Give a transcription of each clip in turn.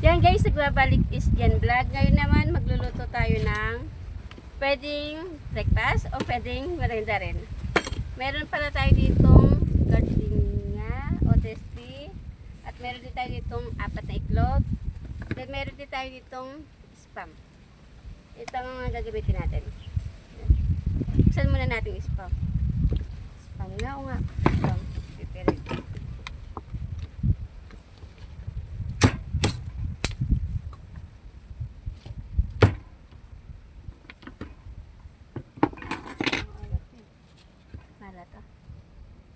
Yan guys, nagbabalik is yan vlog. Ngayon naman magluluto tayo ng pwedeng breakfast o pwedeng merienda rin. Meron pala tayo ditong gardenia o testy. At meron din tayo ditong 4 na itlog. Then meron din tayo ditong spam. Ito ang mga gagamitin natin. Buksan muna natin spam. Spam nga o nga. Spam. Prepare.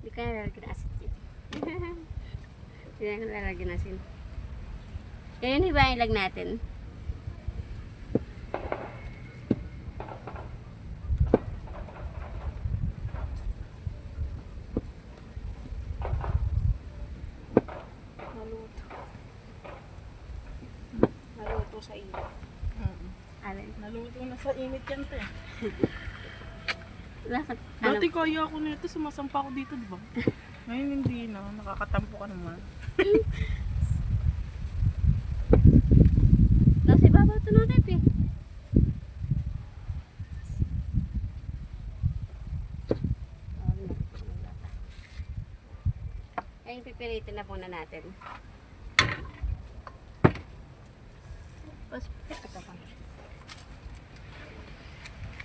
Hindi ka nalalagyan ng asin dito. Hindi ka nalalagyan ng asin. Ganyan hibahin lang natin. Naluto sa init. Alin? Naluto na sa init yan to eh. Bakit? Dati kaya ako nito, sumasampa ako dito, di ba? Ngayon hindi na, nakakatampo ka naman. Kasi babaw ito na rep eh. Ayun, pipilitin na muna natin.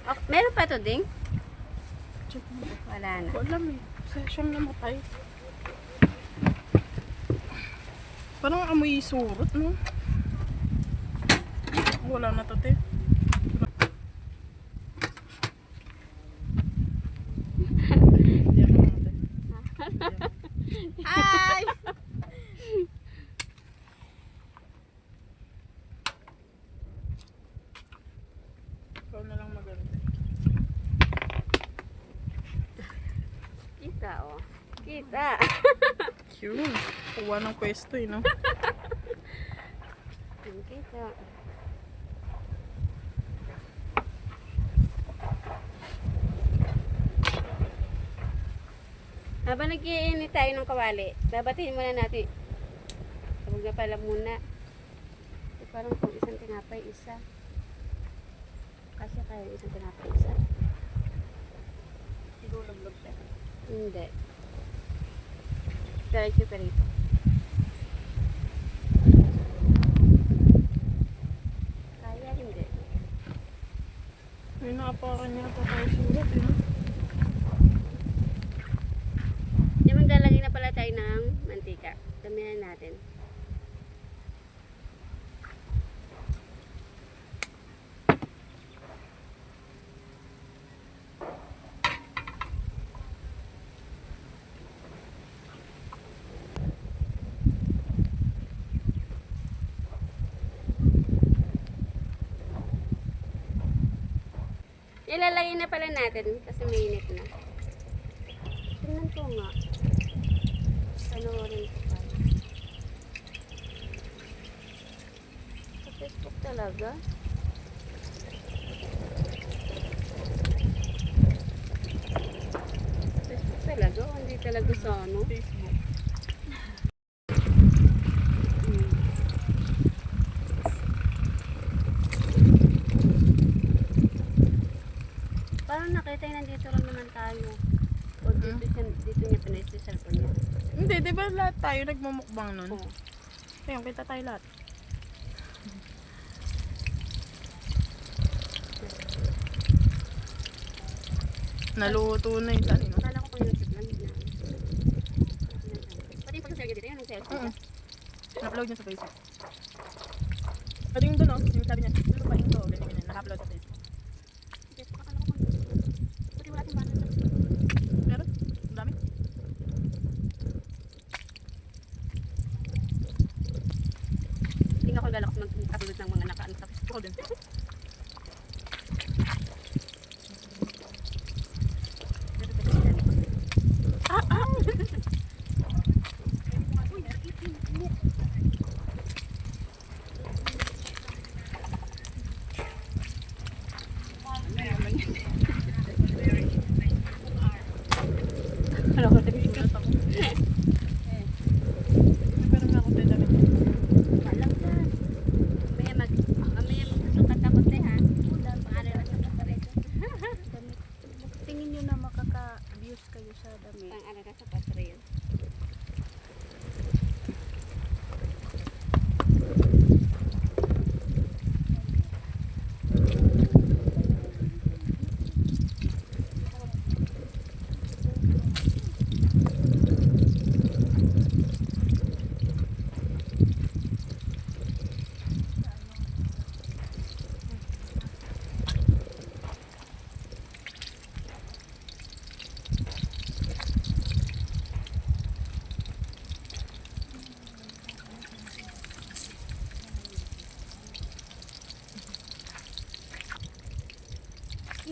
Oh, meron pa ito ding? Wala na. Wala eh. Siyang namatay. Parang amoy surot, no? Wala na to, te. Ay! Ikaw na lang maganda. Kita oh. Kita. Cute. Kuha ng pwesto eh, no? Kita. Habang nag-iinit tayo ng kawali, babatiin muna natin. Huwag na pala muna. Parang kung isang tinapay, isa. Kasi kaya isang tinapay, isa. Siguro laglag siya. Hindi. Diretso pa rito. Kaya hindi. May nakapakan niya tayo surat, eh, no? Di maglalagay na pala tayo ng mantika. Damihan natin. Ilalagay na pala natin kasi mainit na. Tingnan ko nga. Panoorin ko pa. Sa Facebook talaga. Sa Facebook talaga. Hindi talaga sa ano. Facebook. Parang nakita yung nandito lang naman tayo. O dito niya pinay sa cellphone niya. Hindi, di ba lahat tayo nagmumukbang nun? Oo. Ayun, kita tayo lahat. Naluto na yung tani, no? Akala ko kung yung chip lang. Pati yung pag-share dito, yun ang cellphone niya. Na-upload niya sa Facebook. Pwede yung doon, no? Yung sabi niya, ano ba yung to? Ganyan, naka-upload sa Facebook. Facebook, akala ko kung pati wala tayong banner. Meron? Ang dami? Hindi nga ako lalakas mag-upload ng mga naka-ano sa Facebook. Ako din.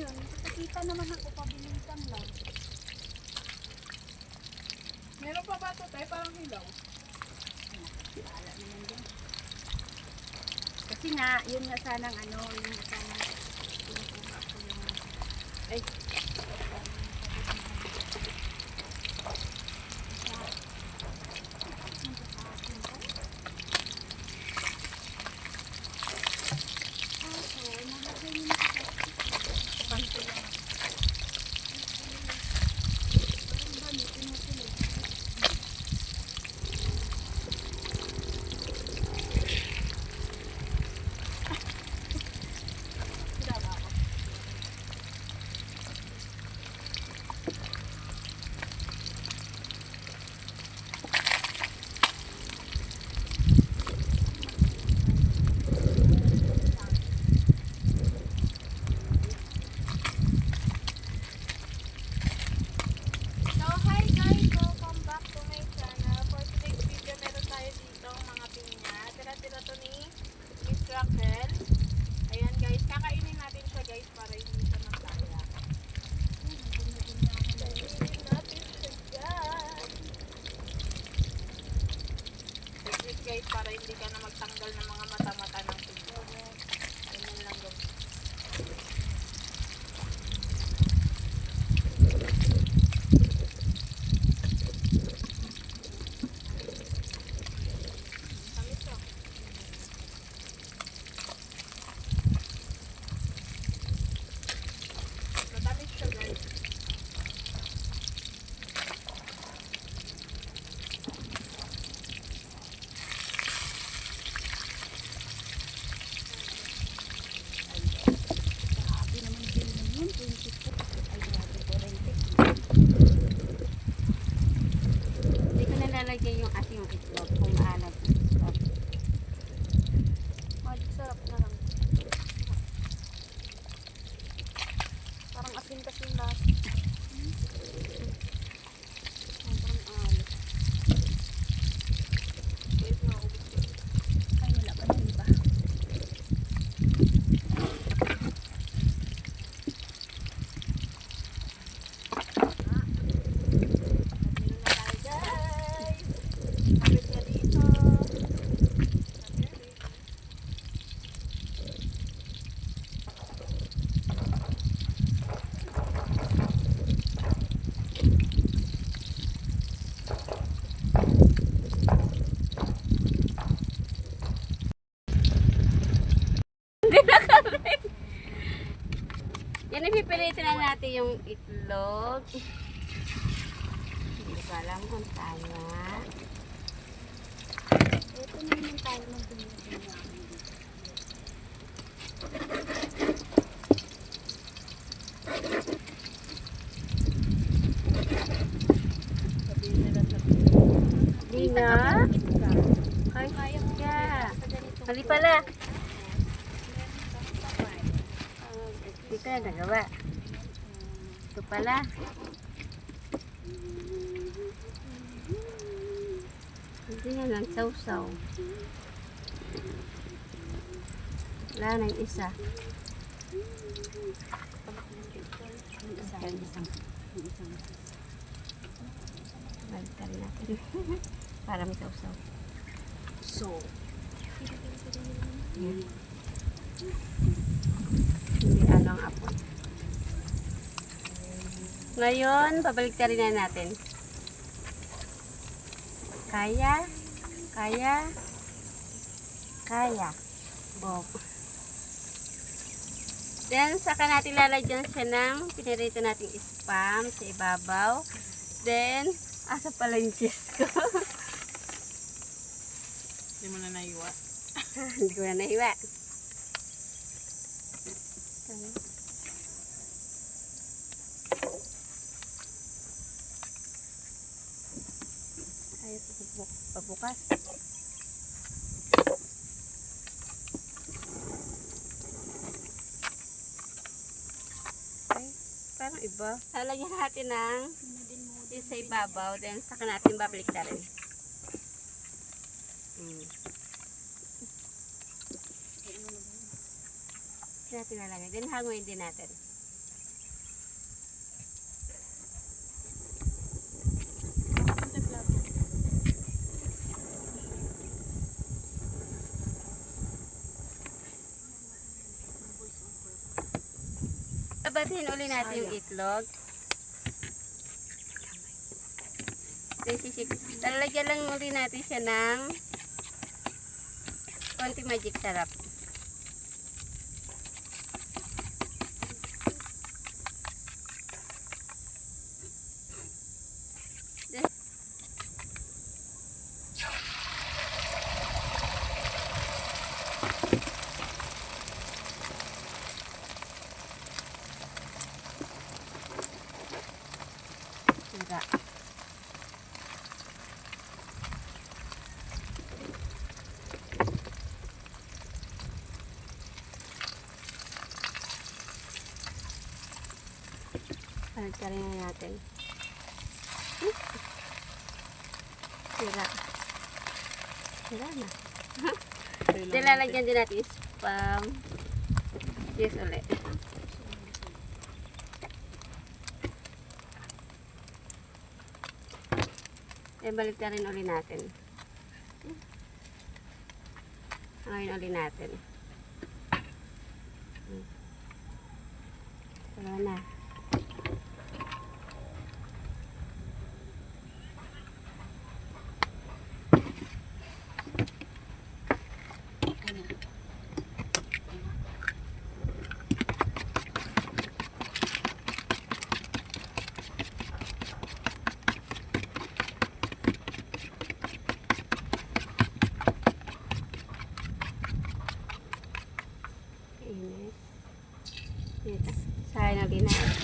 yun. Nakikita naman ako, pabilisan lang. Meron pa ba ito tayo? Parang hilaw. Wala naman din. Kasi nga, yun nga sanang ano, yun nga sanang pinukuha ko yung... Ay. So, hi guys! Welcome back to my channel. For today's video, meron tayo dito mga pinya. Tira-tira to ni Miss Raquel. Ayan guys, kakainin natin siya guys para hindi siya masaya. Kainin natin siya guys. Technique guys para hindi ka na magtanggal ng mga mata-mata ng pinya. Ganyan lang guys. Tamis to. Matamis siya guys. Grabe naman din yun, 24. Ay, grabe, 40. Hindi ko nalalagay yung ating itlog kung maalat. Stop. Sarap na lang. Parang asin kasi yung lasa. Sobrang alat. Guys, naubos ko. Ay, wala pa yung iba. Nandito na tayo guys. Kapit ka dito. Yan, ipipilitin na natin yung itlog. Hindi ko alam kung tama. Ito na naman tayo mag-dumitin namin dito. Sabihin nila sa Hindi nga. Ay, kaya. Mali pala. Hindi ko na nagawa. Ito pala. Hindi nga lang sausaw. Wala nang isa. Yung isang. Balikan natin. Para may sausaw. So, Yan. Hindi ano ang apon. Ngayon, babalik na rin na natin. Kaya. Bok. Then, saka natin lalagyan siya ng pinirito nating spam sa ibabaw. Then, asa pala yung cheese ko? Hindi mo na naiwa. Hindi ko na nahiwa. Ayaw pabukas. Ay, parang iba. Lalagyan natin ng yung sa ibabaw, then saka natin babalik na rin. Natin nalagay. Then hanguin din natin. babatiin uli natin yung itlog. Lalagyan lang uli natin siya ng konting magic sarap. Sira. Palit-palit na natin. Sira. Sira na. Lalagyan din natin spam. Yes, ulit. Balik na rin ulit natin. Ngayon ulit natin. Wala na. Init. Dito. Sayang na din natin.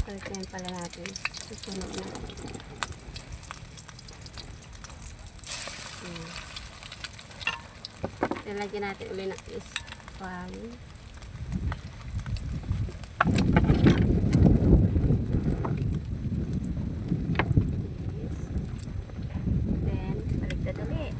Palitin pala natin. Susunod na. Lalagyan natin ulit ng spam. Then, baliktad ulit.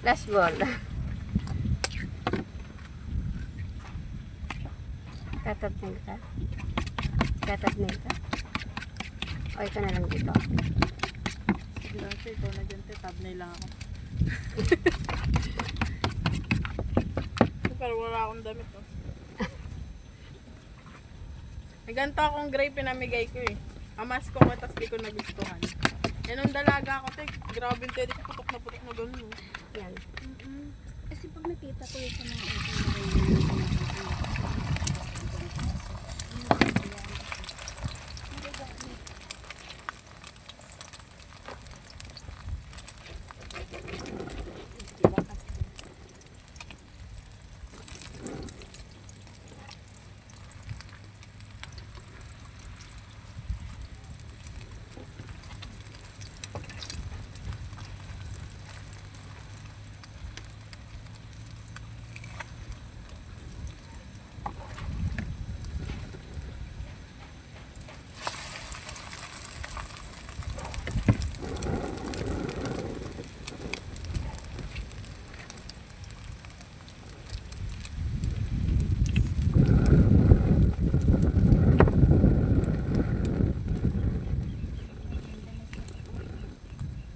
Last ball. Tatabnail ka? Tatabnail ka? O ikaw na lang dito. Sige lang, ikaw na dyan, thumbnail lang ako. Pero wala akong damit, oh. May ganito akong gray pinamigay ko eh. Amas ko matas di ko nagustuhan. Yan ang dalaga ko, te. Grabe, te. Di ko putok na gano'n. Yan. Kasi pag nakita ko yung sa mga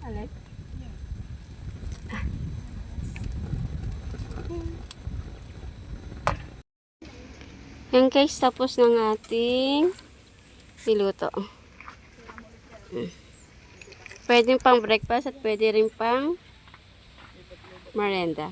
Alek? Yan guys, tapos ng ating niluto. Pwede pang breakfast at pwede rin pang merienda.